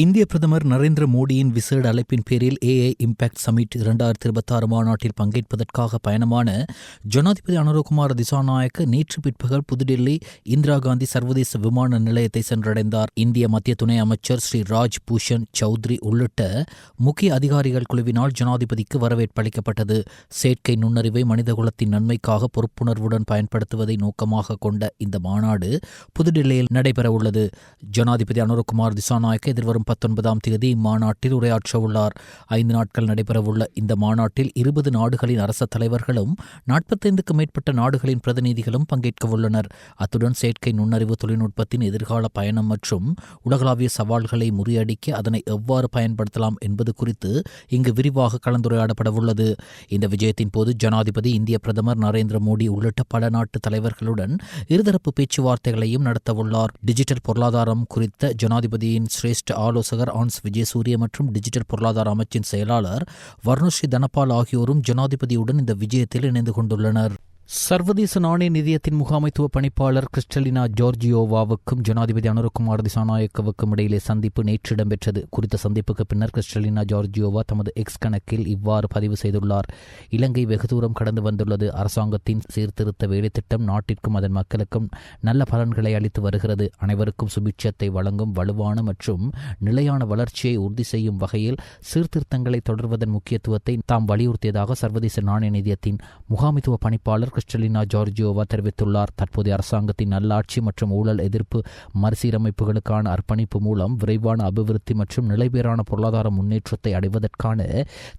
இந்திய பிரதமர் நரேந்திர மோடியின் விசேட அழைப்பின் பேரில் ஏஐ இம்பாக்ட் சமிட் 2026 மாநாட்டில் பங்கேற்பதற்காக பயணமான ஜனாதிபதி அனுரகுமார திசாநாயக்க நேற்று பிற்பகல் புதுடில்லி இந்திரா காந்தி சர்வதேச விமான நிலையத்தை சென்றடைந்தார். இந்திய மத்திய துணை அமைச்சர் ஸ்ரீ ராஜ் பூஷன் சௌத்ரி உள்ளிட்ட முக்கிய அதிகாரிகள் குழுவினால் ஜனாதிபதிக்கு வரவேற்பளிக்கப்பட்டது. செயற்கை நுண்ணறிவை மனிதகுலத்தின் நன்மைக்காக பொறுப்புணர்வுடன் பயன்படுத்துவதை நோக்கமாக கொண்ட இந்த மாநாடு புதுடில்லியில் நடைபெறவுள்ளது. ஜனாதிபதி அனுரகுமார் திசாநாயக்க எதிர்வரும் 19ஆம் தேதி இம்மாநாட்டில் உரையாற்றவுள்ளார். 5 நாட்கள் நடைபெறவுள்ள இந்த மாநாட்டில் 20 நாடுகளின் அரச தலைவர்களும் 45க்கும் மேற்பட்ட நாடுகளின் பிரதிநிதிகளும் பங்கேற்கவுள்ளனர். அத்துடன் செயற்கை நுண்ணறிவு தொழில்நுட்பத்தின் எதிர்கால பயணம் மற்றும் உலகளாவிய சவால்களை முறியடிக்க அதனை எவ்வாறு பயன்படுத்தலாம் என்பது குறித்து இங்கு விரிவாக கலந்துரையாடப்படவுள்ளது. இந்த விஜயத்தின் போது ஜனாதிபதி இந்திய பிரதமர் நரேந்திர மோடி உள்ளிட்ட பல நாட்டு தலைவர்களுடன் இருதரப்பு பேச்சுவார்த்தைகளையும் நடத்தவுள்ளார். டிஜிட்டல் பொருளாதாரம் குறித்த ஜனாதிபதியின் சிரேஷ்ட ஆலோசகர் ஆன்ஸ் விஜயசூரிய மற்றும் டிஜிட்டல் பொருளாதார அமைச்சின் செயலாளர் வர்ணஸ்ரீ தனபால் ஆகியோரும் ஜனாதிபதியுடன் இந்த விஜயத்தில் இணைந்து கொண்டுள்ளனர். சர்வதேச நாணய நிதியத்தின் முகாமைத்துவ பணிப்பாளர் கிறிஸ்டலினா ஜார்ஜியோவாவுக்கும் ஜனாதிபதி அனுரகுமார் திசாநாயக்கவுக்கும் இடையிலே சந்திப்பு நேற்று இடம்பெற்றது. குறித்த சந்திப்புக்கு பின்னர் கிறிஸ்டலினா ஜார்ஜியோவா தமது எக்ஸ் கணக்கில் இவ்வாறு பதிவு செய்துள்ளார். இலங்கை வெகு தூரம் கடந்து வந்துள்ளது. அரசாங்கத்தின் சீர்திருத்த வேலைத்திட்டம் நாட்டிற்கும் அதன் மக்களுக்கும் நல்ல பலன்களை அளித்து வருகிறது. அனைவருக்கும் சுபிட்சத்தை வழங்கும் வலுவான மற்றும் நிலையான வளர்ச்சியை உறுதி செய்யும் வகையில் சீர்திருத்தங்களை தொடர்வதன் முக்கியத்துவத்தை தாம் வலியுறுத்தியதாக சர்வதேச நாணய நிதியத்தின் முகாமைத்துவ பணிப்பாளர் கிறிஸ்டலினா ஜார்ஜியோவா தெரிவித்துள்ளார். தற்போதைய அரசாங்கத்தின் நல்லாட்சி மற்றும் ஊழல் எதிர்ப்பு மறுசீரமைப்புகளுக்கான அர்ப்பணிப்பு மூலம் விரைவான அபிவிருத்தி மற்றும் நிலைபெறான பொருளாதார முன்னேற்றத்தை அடைவதற்கான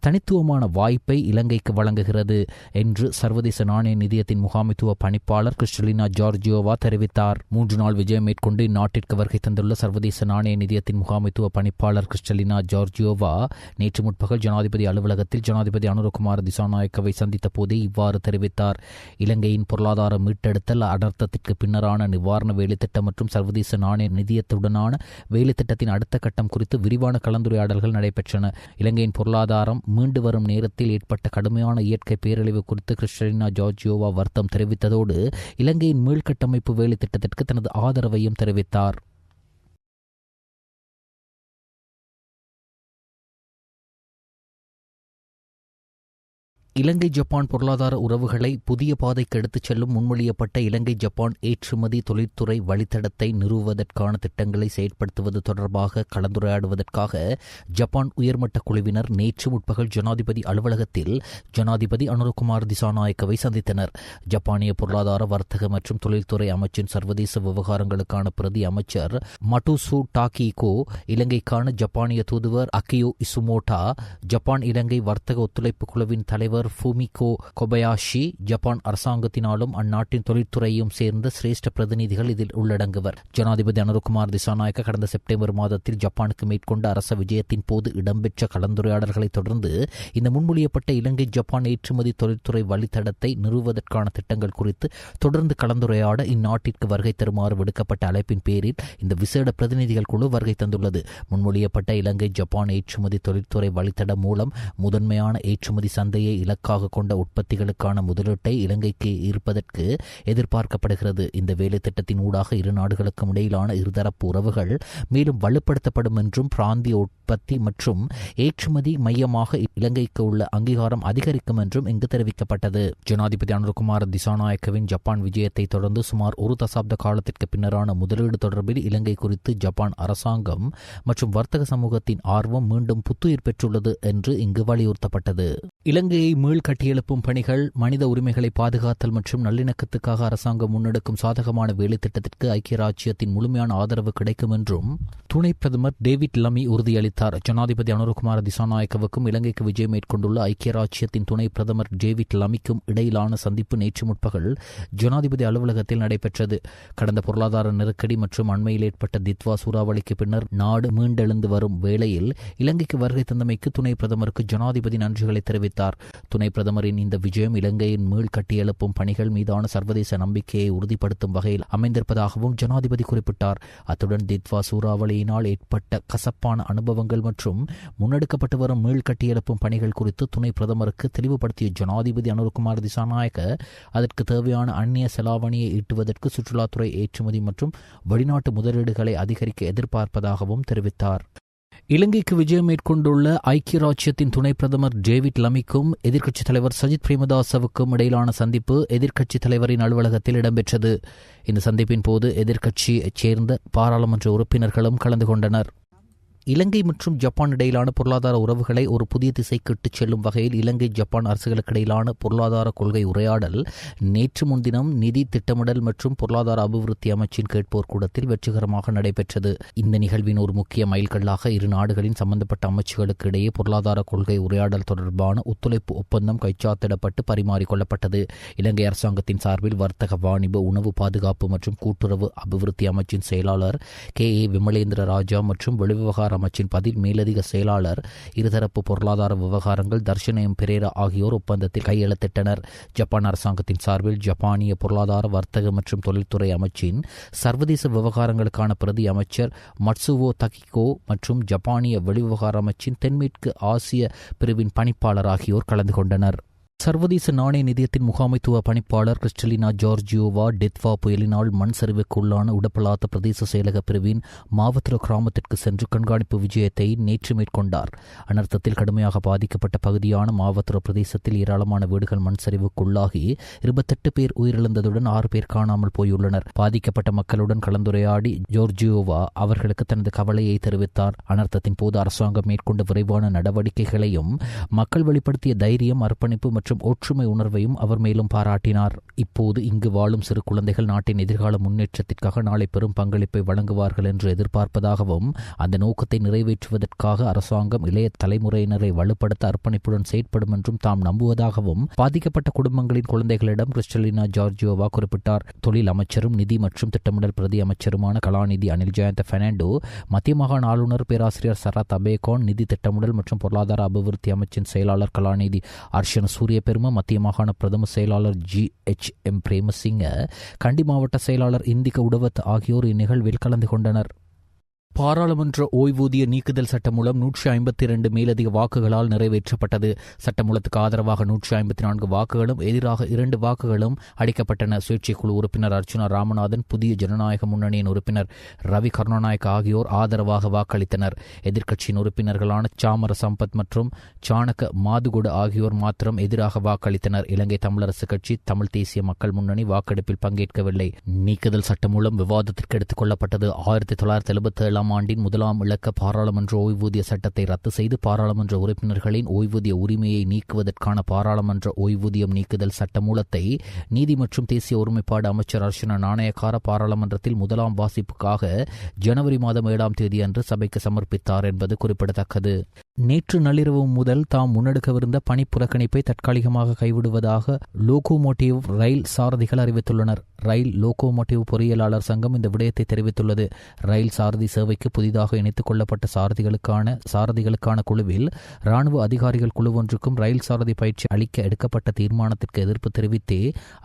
தனித்துவமான வாய்ப்பை இலங்கைக்கு வழங்குகிறது என்று சர்வதேச நாணய நிதியத்தின் முகாமைத்துவ பணிப்பாளர் கிறிஸ்டலினா ஜார்ஜியோவா தெரிவித்தார். 3 நாள் விஜயம் மேற்கொண்டு இந்நாட்டிற்கு வருகை தந்துள்ள சர்வதேச நாணய நிதியத்தின் முகாமைத்துவ பணிப்பாளர் கிறிஸ்டலினா ஜார்ஜியோவா நேற்று முற்பகல் ஜனாதிபதி அலுவலகத்தில் ஜனாதிபதி அனுரகுமார திசாநாயக்கவை சந்தித்த போதே இவ்வாறு தெரிவித்தார். இலங்கையின் பொருளாதார மீட்டெடுத்தல் அனர்த்தத்திற்கு பின்னரான நிவாரண வேலைத்திட்டம் மற்றும் சர்வதேச நாணய நிதியத்துடனான வேலைத்திட்டத்தின் அடுத்த கட்டம் குறித்து விரிவான கலந்துரையாடல்கள் நடைபெற்றன. இலங்கையின் பொருளாதாரம் மீண்டு வரும் நேரத்தில் ஏற்பட்ட கடுமையான இயற்கை பேரழிவு குறித்து கிறிஸ்டலினா ஜார்ஜியோவா வருத்தம் தெரிவித்ததோடு இலங்கையின் மீள்கட்டமைப்பு வேலைத்திட்டத்திற்கு தனது ஆதரவையும் தெரிவித்தார். இலங்கை ஜப்பான் பொருளாதார உறவுகளை புதிய பாதைக்கு எடுத்துச் செல்லும் முன்மொழியப்பட்ட இலங்கை ஜப்பான் ஏற்றுமதி தொழில்துறை வழித்தடத்தை நிறுவுவதற்கான திட்டங்களை செயற்படுத்துவது தொடர்பாக கலந்துரையாடுவதற்காக ஜப்பான் உயர்மட்ட குழுவினர் நேற்று முற்பகல் ஜனாதிபதி அலுவலகத்தில் ஜனாதிபதி அனுரகுமார் திசாநாயக்கவை சந்தித்தனர். ஜப்பானிய பொருளாதார வர்த்தக மற்றும் தொழில்துறை அமைச்சின் சர்வதேச விவகாரங்களுக்கான பிரதி அமைச்சர் மட்டூசு டாகிகோ, இலங்கைக்கான ஜப்பானிய தூதுவர் அகியோ இசுமோட்டா, ஜப்பான் இலங்கை வர்த்தக ஒத்துழைப்பு குழுவின் தலைவர் ஃபூமிகோ கொபயாஷி, ஜப்பான் அரசாங்கத்தினாலும் அந்நாட்டின் தொழில்துறையும் சேர்ந்த சிரேஷ்ட பிரதிநிதிகள் இதில் உள்ளடங்குவர். ஜனாதிபதி அனுரகுமார் திசாநாயக்க கடந்த செப்டம்பர் மாதத்தில் ஜப்பானுக்கு மேற்கொண்ட அரச விஜயத்தின் போது இடம்பெற்ற கலந்துரையாடல்களை தொடர்ந்து இந்த முன்மொழியப்பட்ட இலங்கை ஜப்பான் ஏற்றுமதி தொழில்துறை வழித்தடத்தை நிறுவுவதற்கான திட்டங்கள் குறித்து தொடர்ந்து கலந்துரையாட இந்நாட்டிற்கு வருகை தருமாறு விடுக்கப்பட்ட அழைப்பின் பேரில் இந்த விசேட பிரதிநிதிகள் குழு வருகை தந்துள்ளது. முன்மொழியப்பட்ட இலங்கை ஜப்பான் ஏற்றுமதி தொழில்துறை வழித்தடம் மூலம் முதன்மையான ஏற்றுமதி சந்தையை இலக்காக கொண்ட உற்பத்திகளுக்கான முதலீட்டை இலங்கைக்கு ஈர்ப்பதற்கு எதிர்பார்க்கப்படுகிறது. இந்த வேலை திட்டத்தின் ஊடாக இரு நாடுகளுக்கும் இடையிலான இருதரப்பு உறவுகள் மேலும் வலுப்படுத்தப்படும் என்றும் பிராந்திய உற்பத்தி மற்றும் ஏற்றுமதி மையமாக இலங்கைக்கு உள்ள அங்கீகாரம் அதிகரிக்கும் என்றும் இங்கு தெரிவிக்கப்பட்டது. ஜனாதிபதி அனுரகுமார திசாநாயக்கவின் ஜப்பான் விஜயத்தை தொடர்ந்து சுமார் 1 தசாப்த காலத்திற்கு பின்னரான முதலீடு தொடர்பில் இலங்கை குறித்து ஜப்பான் அரசாங்கம் மற்றும் வர்த்தக சமூகத்தின் ஆர்வம் மீண்டும் புத்துயிர் பெற்றுள்ளது என்று இங்கு வலியுறுத்தப்பட்டது. இலங்கையை மீள் கட்டியெழுப்பும் பணிகள், மனித உரிமைகளை பாதுகாத்தல் மற்றும் நல்லிணக்கத்துக்காக அரசாங்கம் முன்னெடுக்கும் சாதகமான வேலைத்திட்டத்திற்கு ஐக்கிய ராச்சியத்தின் முழுமையான ஆதரவு கிடைக்கும் என்றும் துணை பிரதமர் டேவிட் லமி உறுதியளித்தார். ஜனாதிபதி அனுரகுமார திசாநாயக்கவுக்கும் இலங்கைக்கு விஜயம் மேற்கொண்டுள்ள ஐக்கிய ராச்சியத்தின் துணை பிரதமர் டேவிட் லமிக்கும் இடையிலான சந்திப்பு நேற்று முற்பகல் ஜனாதிபதி அலுவலகத்தில் நடைபெற்றது. கடந்த பொருளாதார நெருக்கடி மற்றும் அண்மையில் ஏற்பட்ட தித்வா சூறாவளிக்கு பின்னர் நாடு மீண்டெழுந்து வரும் வேளையில் இலங்கைக்கு வருகை தந்தமைக்கு துணை பிரதமருக்கு ஜனாதிபதி நன்றிகளை தெரிவித்தார். துணை பிரதமரின் இந்த விஜயம் இலங்கையின் மீள் கட்டியெழுப்பும் பணிகள் மீதான சர்வதேச நம்பிக்கையை உறுதிப்படுத்தும் வகையில் அமைந்திருப்பதாகவும் ஜனாதிபதி குறிப்பிட்டார். அத்துடன் தித்வா சூறாவளியினால் ஏற்பட்ட கசப்பான அனுபவங்கள் மற்றும் முன்னெடுக்கப்பட்டு வரும் மீள் கட்டியெழுப்பும் பணிகள் குறித்து துணை பிரதமருக்கு தெளிவுபடுத்திய ஜனாதிபதி அனுரகுமார் திசாநாயக்க அதற்கு தேவையான அந்நிய செலாவணியை ஈட்டுவதற்கு சுற்றுலாத்துறை ஏற்றுமதி மற்றும் வெளிநாட்டு முதலீடுகளை அதிகரிக்க எதிர்பார்ப்பதாகவும் தெரிவித்தார். இலங்கைக்கு விஜயம் மேற்கொண்டுள்ள ஐக்கிய ராச்சியத்தின் துணை பிரதமர் டேவிட் லமிக்கும் எதிர்க்கட்சித் தலைவர் சஜித் பிரேமதாசவுக்கும் இடையிலான சந்திப்பு எதிர்க்கட்சித் தலைவரின் அலுவலகத்தில் இடம்பெற்றது. இந்த சந்திப்பின் போது எதிர்க்கட்சியைச் சேர்ந்த பாராளுமன்ற உறுப்பினர்களும் கலந்து கொண்டனர். இலங்கை மற்றும் ஜப்பான் இடையிலான பொருளாதார உறவுகளை ஒரு புதிய திசைக்கு இட்டுச் செல்லும் வகையில் இலங்கை ஜப்பான் அரசுகளுக்கு இடையிலான பொருளாதார கொள்கை உரையாடல் நேற்று முன்தினம் நிதி திட்டமிடல் மற்றும் பொருளாதார அபிவிருத்தி அமைச்சின் கேட்போர் கூடத்தில் வெற்றிகரமாக நடைபெற்றது. இந்த நிகழ்வின் ஒரு முக்கிய மைல்கல்லாக இரு நாடுகளின் சம்பந்தப்பட்ட அமைச்சுகளுக்கு இடையே பொருளாதார கொள்கை உரையாடல் தொடர்பான ஒத்துழைப்பு ஒப்பந்தம் கைச்சாத்திடப்பட்டு பரிமாறிக்கொள்ளப்பட்டது. இலங்கை அரசாங்கத்தின் சார்பில் வர்த்தக, வாணிப, உணவு பாதுகாப்பு மற்றும் கூட்டுறவு அபிவிருத்தி அமைச்சின் செயலாளர் கே.ஏ. விமலேந்திர ராஜா மற்றும் வெளிவிவகார அமைச்சின் பதில் மேலதிக செயலாளர், இருதரப்பு பொருளாதார விவகாரங்கள் தர்ஷனயம் பெரேரா ஆகியோர் ஒப்பந்தத்தில் கையெழுத்திட்டனர். ஜப்பான் அரசாங்கத்தின் சார்பில் ஜப்பானிய பொருளாதார, வர்த்தக மற்றும் தொழில்துறை அமைச்சின் சர்வதேச விவகாரங்களுக்கான பிரதி அமைச்சர் மட்சுவோ தகிகோ மற்றும் ஜப்பானிய வெளிவிவகார அமைச்சின் தென்மேற்கு ஆசிய பிரிவின் பணிப்பாளர் ஆகியோர் கலந்து கொண்டனர். சர்வதேச நாணய நிதியத்தின் முகாமைத்துவ பணிப்பாளர் கிறிஸ்டலினா ஜார்ஜியோவா டெத்வா புயலினால் மண் சரிவுக்குள்ளான உடப்பலாத்த பிரதேச செயலக பிரிவின் மாவத்திர கிராமத்திற்கு சென்று கண்காணிப்பு விஜயத்தை நேற்று மேற்கொண்டார். அனர்த்தத்தில் கடுமையாக பாதிக்கப்பட்ட பகுதியான மாவத்திர பிரதேசத்தில் ஏராளமான வீடுகள் மண் சரிவுக்குள்ளாகி 28 பேர் உயிரிழந்ததுடன் 6 பேர் காணாமல் போயுள்ளனர். பாதிக்கப்பட்ட மக்களுடன் கலந்துரையாடி ஜோர்ஜியோவா அவர்களுக்கு தனது கவலையை தெரிவித்தார். அனர்த்தத்தின் போது அரசாங்கம் மேற்கொண்ட விரைவான நடவடிக்கைகளையும் மக்கள் வெளிப்படுத்திய தைரியம், அர்ப்பணிப்பு மற்றும் ஒற்றுமை உணர்வையும் அவர் மேலும் பாராட்டினார். இப்போது இங்கு வாழும் சிறு குழந்தைகள் நாட்டின் எதிர்கால முன்னேற்றத்திற்காக நாளை பெரும் பங்களிப்பை வழங்குவார்கள் என்று எதிர்பார்ப்பதாகவும், அந்த நோக்கத்தை நிறைவேற்றுவதற்காக அரசாங்கம் இளைய தலைமுறையினரை வலுப்படுத்த அர்ப்பணிப்புடன் செயற்படும் என்றும் தாம் நம்புவதாகவும் பாதிக்கப்பட்ட குடும்பங்களின் குழந்தைகளிடம் கிறிஸ்டலினா ஜார்ஜியோவா குறிப்பிட்டார். தொழில் அமைச்சரும் நிதி மற்றும் திட்டமிடல் பிரதி அமைச்சருமான கலாநிதி அனில் ஜெயந்த பெர்னாண்டோ, மத்திய மாகாண ஆளுநர் பேராசிரியர் சரத் அபேகான், நிதி திட்டமிடல் மற்றும் பொருளாதார அபிவிருத்தி அமைச்சின் செயலாளர் கலாநிதி அர்ஷன சூரிய பெரும, மத்திய மாகாண பிரதம செயலாளர் ஜி.எச்.எம். பிரேமசிங்க, கண்டி மாவட்ட செயலாளர் இந்திக உடவத் ஆகியோர் இந்நிகழ்வில் கலந்து கொண்டனர். பாராளுமன்ற ஓய்வூதிய நீக்குதல் சட்டமூலம் 152 மேலதிக வாக்குகளால் நிறைவேற்றப்பட்டது. சட்டமூலத்துக்கு ஆதரவாக 154 வாக்குகளும் எதிராக 2 வாக்குகளும் அளிக்கப்பட்டன. சுயேட்சை குழு உறுப்பினர் அர்ச்சுனா ராமநாதன், புதிய ஜனநாயக முன்னணியின் உறுப்பினர் ரவி கருணாநாயக்க ஆகியோர் ஆதரவாக வாக்களித்தனர். எதிர்க்கட்சியின் உறுப்பினர்களான சாமர சம்பத் மற்றும் சாணக்க மாதுகுட ஆகியோர் மாத்திரம் எதிராக வாக்களித்தனர். இலங்கை தமிழரசு கட்சி, தமிழ் தேசிய மக்கள் முன்னணி வாக்கெடுப்பில் பங்கேற்கவில்லை. நீக்குதல் சட்டமூலம் விவாதத்திற்கு எடுத்துக் கொள்ளப்பட்டது. 1977 ஆண்டின் முதலாம் இலக்க பாராளுமன்ற ஓய்வூதிய சட்டத்தை ரத்து செய்து பாராளுமன்ற உறுப்பினர்களின் ஓய்வூதிய உரிமையை நீக்குவதற்கான பாராளுமன்ற ஓய்வூதியம் நீக்குதல் சட்டமூலத்தை நீதி மற்றும் தேசிய ஒருமைப்பாடு அமைச்சர் அர்ச்சனா நாணயக்கார பாராளுமன்றத்தில் முதலாம் வாசிப்புக்காக ஜனவரி மாதம் 7ஆம் தேதி அன்று சபைக்கு சமர்ப்பித்தார் என்பது குறிப்பிடத்தக்கது. நேற்று நள்ளிரவு முதல் தாம் முன்னெடுக்கவிருந்த பணி புறக்கணிப்பை தற்காலிகமாக கைவிடுவதாக லோகோமோட்டிவ் ரயில் சாரதிகள் அறிவித்துள்ளனர். ரயில் லோகோமோட்டிவ் பொறியியலாளர் சங்கம் இந்த விடயத்தை தெரிவித்துள்ளது. ரயில் சாரதி சேவைக்கு புதிதாக இணைத்துக் கொள்ளப்பட்ட சாரதிகளுக்கான குழுவில் இராணுவ அதிகாரிகள் குழு ஒன்றுக்கும் ரயில் சாரதி பயிற்சி அளிக்க எடுக்கப்பட்ட தீர்மானத்திற்கு எதிர்ப்பு தெரிவித்தே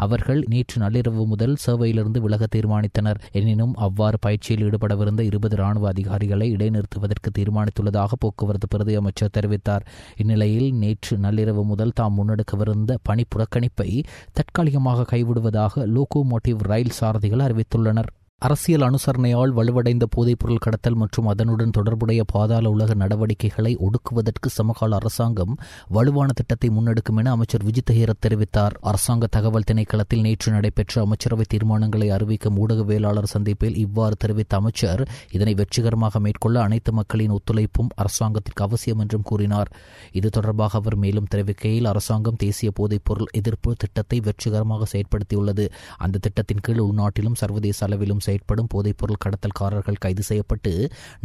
அவர்கள் நேற்று நள்ளிரவு முதல் சேவையிலிருந்து விலக தீர்மானித்தனர். எனினும் அவ்வாறு பயிற்சியில் ஈடுபடவிருந்த 20 இராணுவ அதிகாரிகளை இடைநிறுத்துவதற்கு தீர்மானித்துள்ளதாக போக்குவரத்து பிரதி அமைச்சர் தெரிவித்தார். இந்நிலையில் நேற்று நள்ளிரவு முதல் தாம் முன்னெடுக்கவிருந்த பணி புறக்கணிப்பை தற்காலிகமாக கைவிடுவதாக லோகோமோட்டிவ் ரயில் சாரதிகள் அறிவித்துள்ளனர். அரசியல் அனுசரணையால் வலுவடைந்த போதைப்பொருள் கடத்தல் மற்றும் அதனுடன் தொடர்புடைய பாதாள உலக நடவடிக்கைகளை ஒடுக்குவதற்கு சமகால அரசாங்கம் வலுவான திட்டத்தை முன்னெடுக்கும் என அமைச்சர் விஜித் ஹேரத் தெரிவித்தார். அரசாங்க தகவல் திணைக்களத்தில் நேற்று நடைபெற்ற அமைச்சரவை தீர்மானங்களை அறிவிக்கும் ஊடகவியலாளர் சந்திப்பில் இவ்வாறு தெரிவித்த அமைச்சர், இதனை வெற்றிகரமாக மேற்கொள்ள அனைத்து மக்களின் ஒத்துழைப்பும் அரசாங்கத்திற்கு அவசியம் என்றும் கூறினார். இது தொடர்பாக அவர் மேலும் தெரிவிக்கையில், அரசாங்கம் தேசிய போதைப்பொருள் எதிர்ப்பு திட்டத்தை வெற்றிகரமாக செயற்படுத்தியுள்ளது. அந்த திட்டத்தின் கீழ் உள்நாட்டிலும் சர்வதேச அளவிலும் செயற்படும் போதைப்பொருள் கடத்தல்காரர்கள் கைது செய்யப்பட்டு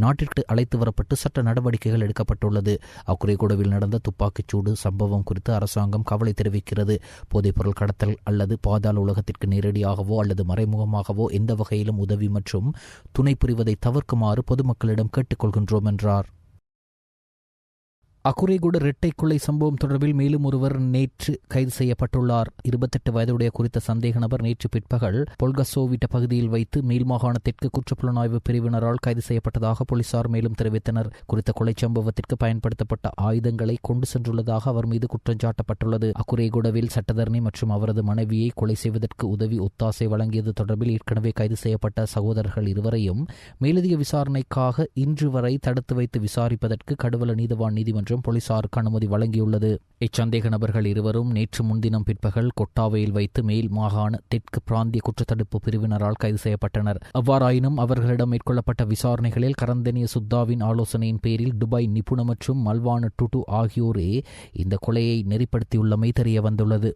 நாட்டிற்கு அழைத்து வரப்பட்டு சட்ட நடவடிக்கைகள் எடுக்கப்பட்டுள்ளது. அக்குறைகூடவில் நடந்த துப்பாக்கிச்சூடு சம்பவம் குறித்து அரசாங்கம் கவலை தெரிவிக்கிறது. போதைப்பொருள் கடத்தல் அல்லது பாதாள உலகத்திற்கு நேரடியாகவோ அல்லது மறைமுகமாகவோ எந்த வகையிலும் உதவி மற்றும் துணை புரிவதை தவிர்க்குமாறு பொதுமக்களிடம் கேட்டுக்கொள்கின்றோம் என்றார். அக்குரேகுட இரட்டை கொலை சம்பவம் தொடர்பில் மேலும் ஒருவர் நேற்று கைது செய்யப்பட்டுள்ளார். 28 வயதுடைய குறித்த சந்தேக நபர் நேற்று பிற்பகல் பொல்கசோவிட்ட பகுதியில் வைத்து மேல்மாகாண தெற்கு குற்றப்புலனாய்வு பிரிவினரால் கைது செய்யப்பட்டதாக போலீசார் மேலும் தெரிவித்தனர். குறித்த கொலை சம்பவத்திற்கு பயன்படுத்தப்பட்ட ஆயுதங்களை கொண்டு சென்றுள்ளதாக அவர் மீது குற்றஞ்சாட்டப்பட்டுள்ளது. அக்குரேகுடவில் சட்டத்தரணி மற்றும் அவரது மனைவியை கொலை செய்வதற்கு உதவி ஒத்தாசை வழங்கியது தொடர்பில் ஏற்கனவே கைது செய்யப்பட்ட சகோதரர்கள் இருவரையும் மேலதிக விசாரணைக்காக இன்று வரை தடுத்து வைத்து விசாரிப்பதற்கு கடுவல நீதவான் நீதிமன்றம் போலீசாருக்கு அனுமதி வழங்கியுள்ளது. இச்சந்தேக நபர்கள் இருவரும் நேற்று முன்தினம் பிற்பகல் கொட்டாவையில் வைத்து மேல் மாகாண தெற்கு பிராந்திய குற்றத்தடுப்பு பிரிவினரால் கைது செய்யப்பட்டனர். அவ்வாறாயினும் அவர்களிடம் மேற்கொள்ளப்பட்ட விசாரணைகளில் கரந்தனிய சுத்தாவின் ஆலோசனையின் பேரில் துபாய் நிபுண மற்றும் மல்வான டுடு ஆகியோரே இந்த கொலையை நெறிப்படுத்தியுள்ளமை தெரியவந்துள்ளது.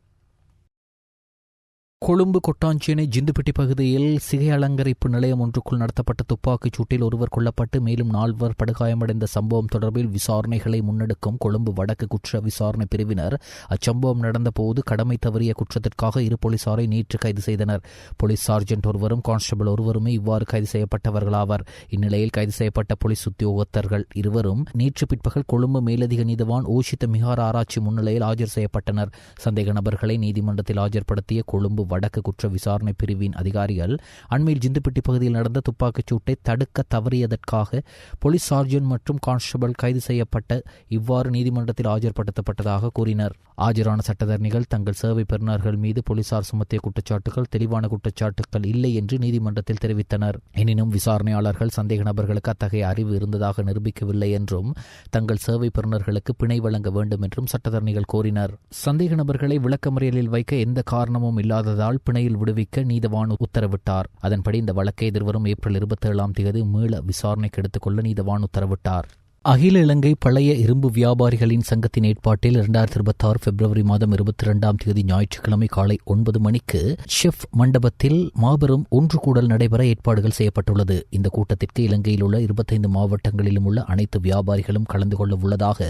கொழும்பு கொட்டாஞ்சேனை ஜிந்துப்பட்டி பகுதியில் சிகை அலங்கரிப்பு நிலையம் ஒன்றுக்குள் நடத்தப்பட்ட துப்பாக்கிச் சூட்டில் ஒருவர் கொல்லப்பட்டு மேலும் 4 படுகாயமடைந்த சம்பவம் தொடர்பில் விசாரணைகளை முன்னெடுக்கும் கொழும்பு வடக்கு குற்ற விசாரணை பிரிவினர் அச்சம்பவம் நடந்தபோது கடமை தவறிய குற்றத்திற்காக 2 போலீசாரை நேற்று கைது செய்தனர். போலீஸ் சார்ஜென்ட் ஒருவரும் கான்ஸ்டபிள் ஒருவருமே இவ்வாறு கைது செய்யப்பட்டவர்களாவர். இந்நிலையில் கைது செய்யப்பட்ட போலீஸ் உத்தியோகத்தர்கள் இருவரும் நேற்று பிற்பகல் கொழும்பு மேலதிக நீதவான் ஓஷித்த மிகார ஆராய்ச்சி முன்னிலையில் ஆஜர் செய்யப்பட்டனர். சந்தேக நபர்களை நீதிமன்றத்தில் ஆஜர்படுத்திய கொழும்பு வடக்கு குற்ற விசாரணை பிரிவின் அதிகாரிகள் அண்மையில் ஜிந்துப்பட்டி பகுதியில் நடந்த துப்பாக்கிச் சூட்டை தடுக்க தவறியதற்காக போலீஸ் சார்ஜென்ட் மற்றும் கான்ஸ்டபிள் கைது செய்யப்பட்ட இவ்வாறு நீதிமன்றத்தில் ஆஜர்படுத்தப்பட்டதாக கூறினர். ஆஜரான சட்டத்தரணிகள் தங்கள் சேவை பெறுநர்கள் மீது போலீசார் சுமத்திய குற்றச்சாட்டுகள் தெளிவான குற்றச்சாட்டுகள் இல்லை என்று நீதிமன்றத்தில் தெரிவித்தனர். எனினும் விசாரணையாளர்கள் சந்தேக நபர்களுக்கு அத்தகைய அறிவு இருந்ததாக நிரூபிக்கவில்லை என்றும் தங்கள் சேவை பெறுநர்களுக்கு பிணை வழங்க வேண்டும் என்றும் சட்டத்தரணிகள் கோரினர். சந்தேக நபர்களை விளக்கமறியலில் வைக்க எந்த காரணமும் இல்லாததால் பிணையில் விடுவிக்க நீதவான் உத்தரவிட்டார். அதன்படி இந்த வழக்கை எதிர்வரும் ஏப்ரல் 27 மீள விசாரணைக்கு எடுத்துக்கொள்ள நீதவான் உத்தரவிட்டார். அகில இலங்கை பழைய இரும்பு வியாபாரிகளின் சங்கத்தின் ஏற்பாட்டில் 2026 பிப்ரவரி மாதம் 22 ஞாயிற்றுக்கிழமை காலை 9 மணிக்கு ஷெஃப் மண்டபத்தில் மாபெரும் ஒன்று கூடல் நடைபெற ஏற்பாடுகள் செய்யப்பட்டுள்ளது. இந்த கூட்டத்திற்கு இலங்கையில் உள்ள 25 மாவட்டங்களிலும் உள்ள அனைத்து வியாபாரிகளும் கலந்து கொள்ள உள்ளதாக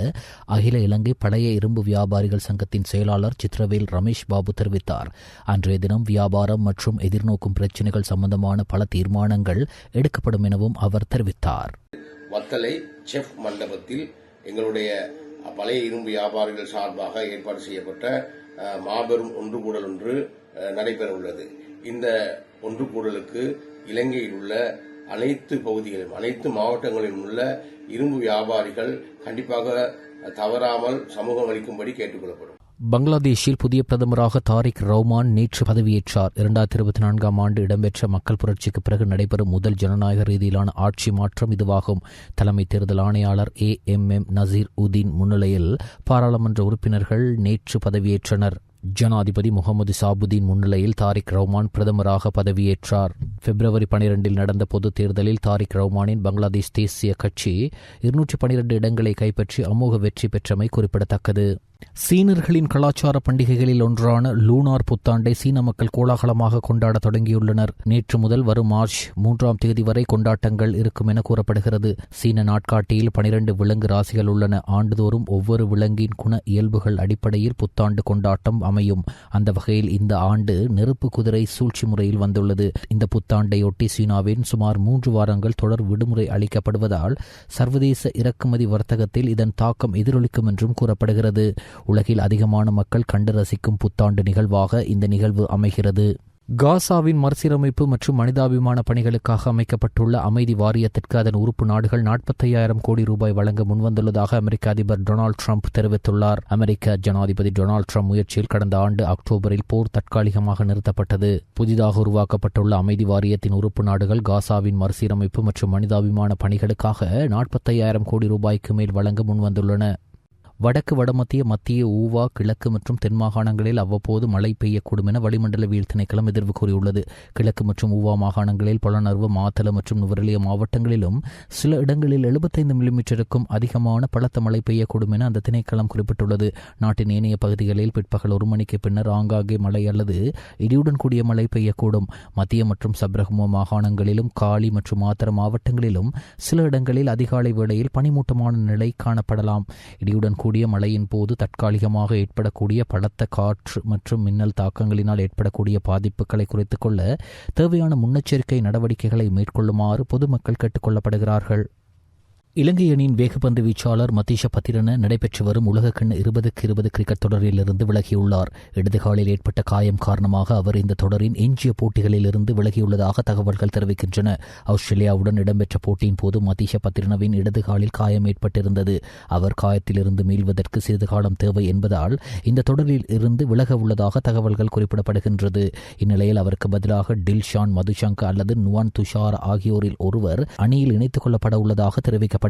அகில இலங்கை பழைய இரும்பு வியாபாரிகள் சங்கத்தின் செயலாளர் சித்ரவேல் ரமேஷ் பாபு தெரிவித்தார். அன்றைய தினம் வியாபாரம் மற்றும் எதிர்நோக்கும் பிரச்சினைகள் சம்பந்தமான பல தீர்மானங்கள் எடுக்கப்படும் எனவும் அவர் தெரிவித்தார். வத்தலை செஃப் மண்டபத்தில் எங்களுடைய பழைய இரும்பு வியாபாரிகள் சார்பாக ஏற்பாடு செய்யப்பட்ட மாபெரும் ஒன்று கூடல் ஒன்று நடைபெற உள்ளது. இந்த ஒன்று கூடலுக்கு இலங்கையில் உள்ள அனைத்து பகுதிகளிலும் அனைத்து மாவட்டங்களிலும் உள்ள இரும்பு வியாபாரிகள் கண்டிப்பாக தவறாமல் சமூகம் அளிக்கும்படி கேட்டுக்கொள்ளப்படும். பங்களாதேஷில் புதிய பிரதமராக தாரிக் ரஹ்மான் நேற்று பதவியேற்றார். 2024 இடம்பெற்ற மக்கள் புரட்சிக்கு பிறகு நடைபெறும் முதல் ஜனநாயக ரீதியிலான ஆட்சி மாற்றம் இதுவாகும். தலைமை தேர்தல் ஆணையாளர் AMM நசீர் உதீன் முன்னிலையில் பாராளுமன்ற உறுப்பினர்கள் நேற்று பதவியேற்றனர். ஜனாதிபதி முகமது சாபுதீன் முன்னிலையில் தாரிக் ரஹ்மான் பிரதமராக பதவியேற்றார். பிப்ரவரி 12 நடந்த பொதுத் தேர்தலில் தாரிக் ரஹ்மானின் பங்களாதேஷ் தேசிய கட்சி 212 இடங்களை கைப்பற்றி அமோக வெற்றி பெற்றமை குறிப்பிடத்தக்கது. சீனர்களின் கலாச்சார பண்டிகைகளில் ஒன்றான லூனார் புத்தாண்டை சீன மக்கள் கோலாகலமாக கொண்டாட தொடங்கியுள்ளனர். நேற்று முதல் வரும் மார்ச் 3 வரை கொண்டாட்டங்கள் இருக்கும் என கூறப்படுகிறது. சீன நாட்காட்டியில் 12 விலங்கு ராசிகள் உள்ளன. ஆண்டுதோறும் ஒவ்வொரு விலங்கின் குண இயல்புகள் அடிப்படையில் புத்தாண்டு கொண்டாட்டம் அமையும். அந்த வகையில் இந்த ஆண்டு நெருப்பு குதிரை சூழ்ச்சி முறையில் வந்துள்ளது. இந்த புத்தாண்டையொட்டி சீனாவின் சுமார் 3 வாரங்கள் தொடர் விடுமுறை அளிக்கப்படுவதால் சர்வதேச இறக்குமதி வர்த்தகத்தில் இதன் தாக்கம் எதிரொலிக்கும் என்றும் கூறப்படுகிறது. உலகில் அதிகமான மக்கள் கண்டு ரசிக்கும் புத்தாண்டு நிகழ்வாக இந்த நிகழ்வு அமைகிறது. காசாவின் மறுசீரமைப்பு மற்றும் மனிதாபிமான பணிகளுக்காக அமைக்கப்பட்டுள்ள அமைதி வாரியத்திற்கு அதன் உறுப்பு நாடுகள் 45,000 கோடி ரூபாய் வழங்க முன்வந்துள்ளதாக அமெரிக்க அதிபர் டொனால்டு ட்ரம்ப் தெரிவித்துள்ளார். அமெரிக்க ஜனாதிபதி டொனால்டு ட்ரம்ப் முயற்சியில் கடந்த ஆண்டு அக்டோபரில் போர் தற்காலிகமாக நிறுத்தப்பட்டது. புதிதாக உருவாக்கப்பட்டுள்ள அமைதி வாரியத்தின் உறுப்பு நாடுகள் காசாவின் மறுசீரமைப்பு மற்றும் மனிதாபிமான பணிகளுக்காக 45,000 கோடி ரூபாய்க்கு மேல் வழங்க முன்வந்துள்ளன. வடக்கு வடமத்திய மத்திய ஊவா கிழக்கு மற்றும் தென் மாகாணங்களில் அவ்வப்போது மழை பெய்யக்கூடும் என வளிமண்டலவியல் திணைக்களம் எதிர்வு கூறியுள்ளது. கிழக்கு மற்றும் ஊவா மாகாணங்களில் புலனர்வு மாத்தள மற்றும் நுவரெலியா மாவட்டங்களிலும் சில இடங்களில் 75 மில்லிமீட்டருக்கும் அதிகமான பலத்த மழை பெய்யக்கூடும் என அந்த திணைக்களம் குறிப்பிட்டுள்ளது. நாட்டின் ஏனைய பகுதிகளில் பிற்பகல் 1 மணிக்கு பின்னர் ஆங்காங்கே மழை அல்லது இடியுடன் கூடிய மழை பெய்யக்கூடும். மத்திய மற்றும் சப்ரகமுவ மாகாணங்களிலும் காலி மற்றும் மாத்தர மாவட்டங்களிலும் சில இடங்களில் அதிகாலை வேளையில் பனிமூட்டமான நிலை காணப்படலாம். இடியுடன் கூடிய மழையின் போது தற்காலிகமாக ஏற்படக்கூடிய பலத்த காற்று மற்றும் மின்னல் தாக்கங்களினால் ஏற்படக்கூடிய பாதிப்புகளை குறைத்துக் கொள்ள தேவையான முன்னெச்சரிக்கை நடவடிக்கைகளை மேற்கொள்ளுமாறு பொதுமக்கள் கேட்டுக் கொள்ளப்படுகிறார்கள். இலங்கை அணியின் வேகப்பந்து வீச்சாளர் மதீஷ பத்திரன நடைபெற்று வரும் உலகக்கிண்ண 2020 கிரிக்கெட் தொடரிலிருந்து விலகியுள்ளார். இடதுகாலில் ஏற்பட்ட காயம் காரணமாக அவர் இந்த தொடரின் எஞ்சிய போட்டிகளிலிருந்து விலகியுள்ளதாக தகவல்கள் தெரிவிக்கின்றன. ஆஸ்திரேலியாவுடன் இடம்பெற்ற போட்டியின் போது மதீஷ பத்திரனவின் இடதுகாலில் காயம் ஏற்பட்டிருந்தது. அவர் காயத்திலிருந்து மீள்வதற்கு சிறிது காலம் தேவை என்பதால் இந்த தொடரில் இருந்து விலக உள்ளதாக தகவல்கள் குறிப்பிடப்படுகின்றது. இந்நிலையில் அவருக்கு பதிலாக டில்ஷான் மதுசங்க அல்லது நுவான் துஷார் ஆகியோரில் ஒருவர் அணியில் இணைத்துக் கொள்ளப்பட உள்ளதாக தெரிவிக்கப்படுகிறது.